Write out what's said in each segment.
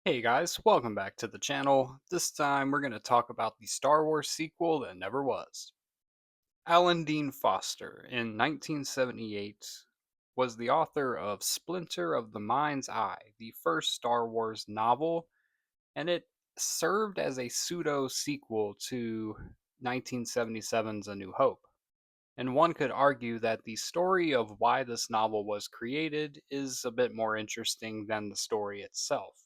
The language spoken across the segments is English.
Hey guys, welcome back to the channel. This time we're going to talk about the Star Wars sequel that never was. Alan Dean Foster, in 1978, was the author of Splinter of the Mind's Eye, the first Star Wars novel, and it served as a pseudo sequel to 1977's A New Hope. And one could argue that the story of why this novel was created is a bit more interesting than the story itself.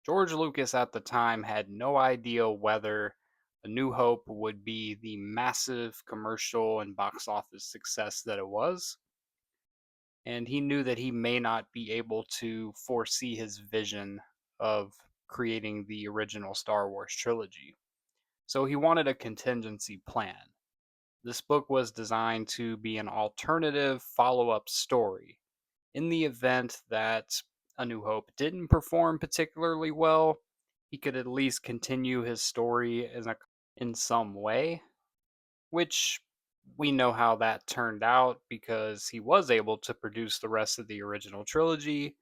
George Lucas at the time had no idea whether A New Hope would be the massive commercial and box office success that it was, and he knew that he may not be able to foresee his vision of creating the original Star Wars trilogy. So he wanted a contingency plan. This book was designed to be an alternative follow up story in the event that A New Hope didn't perform particularly well. He could at least continue his story in some way, which we know how that turned out because he was able to produce the rest of the original trilogy.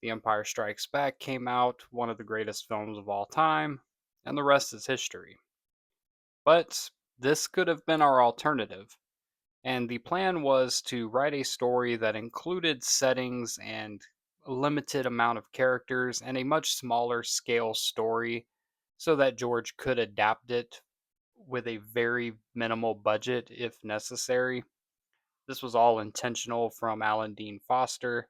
The Empire Strikes Back came out, one of the greatest films of all time, and the rest is history. But this could have been our alternative. And the plan was to write a story that included settings and a limited amount of characters and a much smaller scale story so that George could adapt it with a very minimal budget if necessary. This was all intentional from Alan Dean Foster.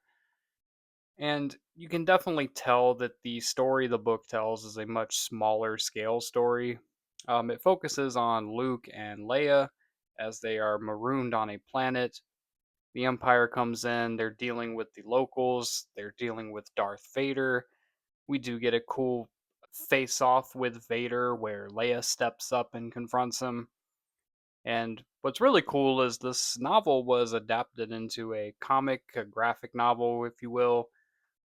And you can definitely tell that the story the book tells is a much smaller scale story. It focuses on Luke and Leia as they are marooned on a planet. The Empire comes in, they're dealing with the locals, they're dealing with Darth Vader. We do get a cool face off with Vader where Leia steps up and confronts him. And what's really cool is this novel was adapted into a comic, a graphic novel, if you will,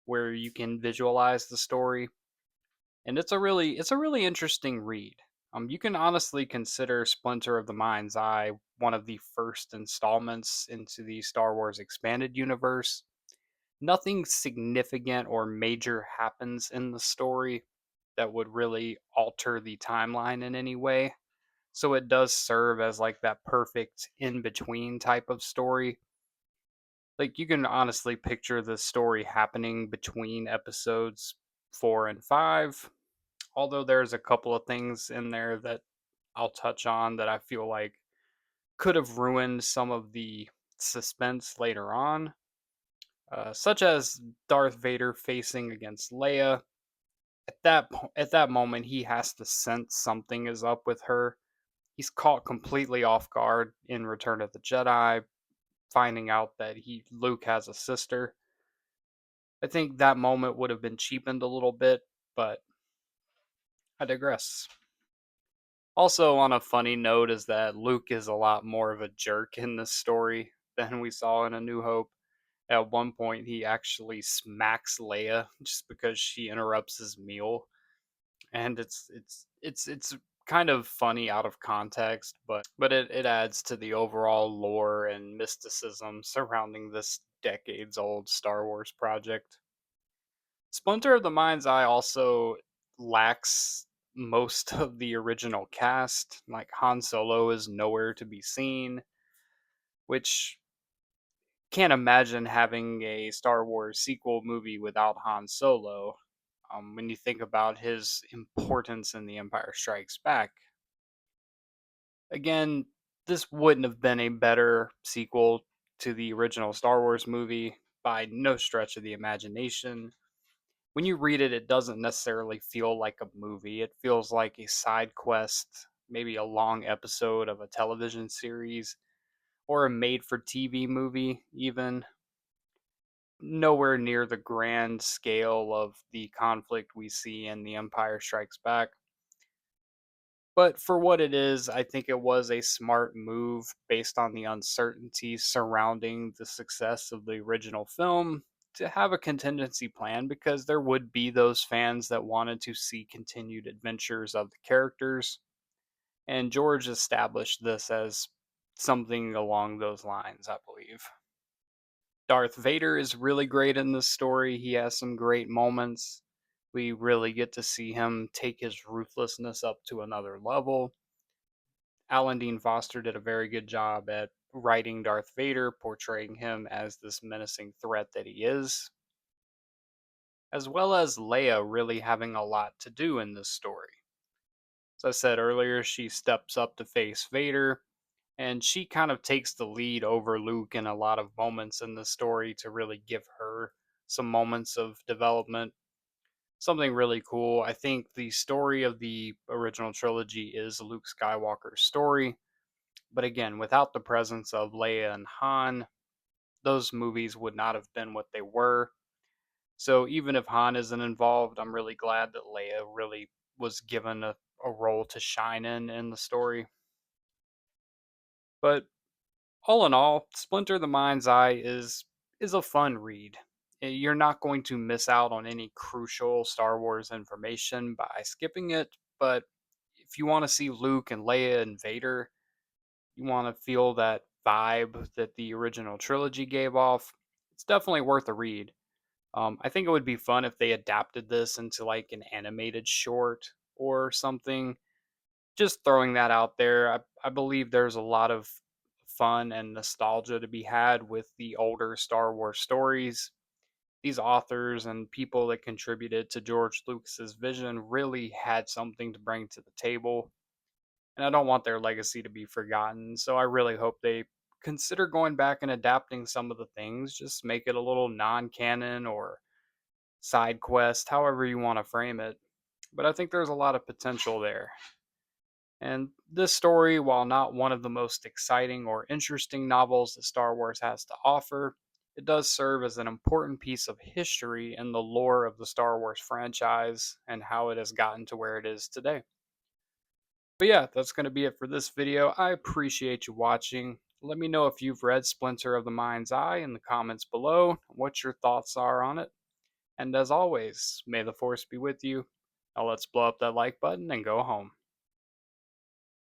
where you can visualize the story. And it's a really interesting read. You can honestly consider Splinter of the Mind's Eye one of the first installments into the Star Wars expanded universe. Nothing significant or major happens in the story that would really alter the timeline in any way. So it does serve as like that perfect in between type of story. Like you can honestly picture the story happening between episodes 4 and 5, although there's a couple of things in there that I'll touch on that I feel like could have ruined some of the suspense later on, such as Darth Vader facing against Leia. At that moment, he has to sense something is up with her. He's caught completely off guard in Return of the Jedi, finding out that Luke has a sister. I think that moment would have been cheapened a little bit, but I digress. Also, on a funny note, is that Luke is a lot more of a jerk in this story than we saw in A New Hope. At one point, he actually smacks Leia just because she interrupts his meal, and it's kind of funny out of context, but it adds to the overall lore and mysticism surrounding this decades old Star Wars project. Splinter of the Mind's Eye also lacks most of the original cast. Like Han Solo is nowhere to be seen, which can't imagine having a Star Wars sequel movie without Han Solo. When you think about his importance in The Empire Strikes Back, again, this wouldn't have been a better sequel to the original Star Wars movie by no stretch of the imagination. When you read it, it doesn't necessarily feel like a movie. It feels like a side quest, maybe a long episode of a television series, or a made for TV movie, even. Nowhere near the grand scale of the conflict we see in The Empire Strikes Back. But for what it is, I think it was a smart move based on the uncertainty surrounding the success of the original film to have a contingency plan because there would be those fans that wanted to see continued adventures of the characters. And George established this as something along those lines, I believe. Darth Vader is really great in this story. He has some great moments. We really get to see him take his ruthlessness up to another level. Alan Dean Foster did a very good job at writing Darth Vader, portraying him as this menacing threat that he is, as well as Leia really having a lot to do in this story. As I said earlier, she steps up to face Vader, and she kind of takes the lead over Luke in a lot of moments in the story to really give her some moments of development. Something really cool. I think the story of the original trilogy is Luke Skywalker's story, but again, without the presence of Leia and Han, those movies would not have been what they were. So even if Han isn't involved, I'm really glad that Leia really was given a role to shine in the story. But all in all, Splinter the Mind's Eye is a fun read. You're not going to miss out on any crucial Star Wars information by skipping it, but if you want to see Luke and Leia and Vader, you want to feel that vibe that the original trilogy gave off, it's definitely worth a read. I think it would be fun if they adapted this into like an animated short or something. Just throwing that out there. I believe there's a lot of fun and nostalgia to be had with the older Star Wars stories. These authors and people that contributed to George Lucas's vision really had something to bring to the table, and I don't want their legacy to be forgotten. So I really hope they consider going back and adapting some of the things, just make it a little non-canon or side quest, however you want to frame it. But I think there's a lot of potential there. And this story, while not one of the most exciting or interesting novels that Star Wars has to offer, it does serve as an important piece of history in the lore of the Star Wars franchise and how it has gotten to where it is today. But yeah, that's going to be it for this video. I appreciate you watching. Let me know if you've read Splinter of the Mind's Eye in the comments below, what your thoughts are on it. And as always, may the Force be with you. Now let's blow up that like button and go home.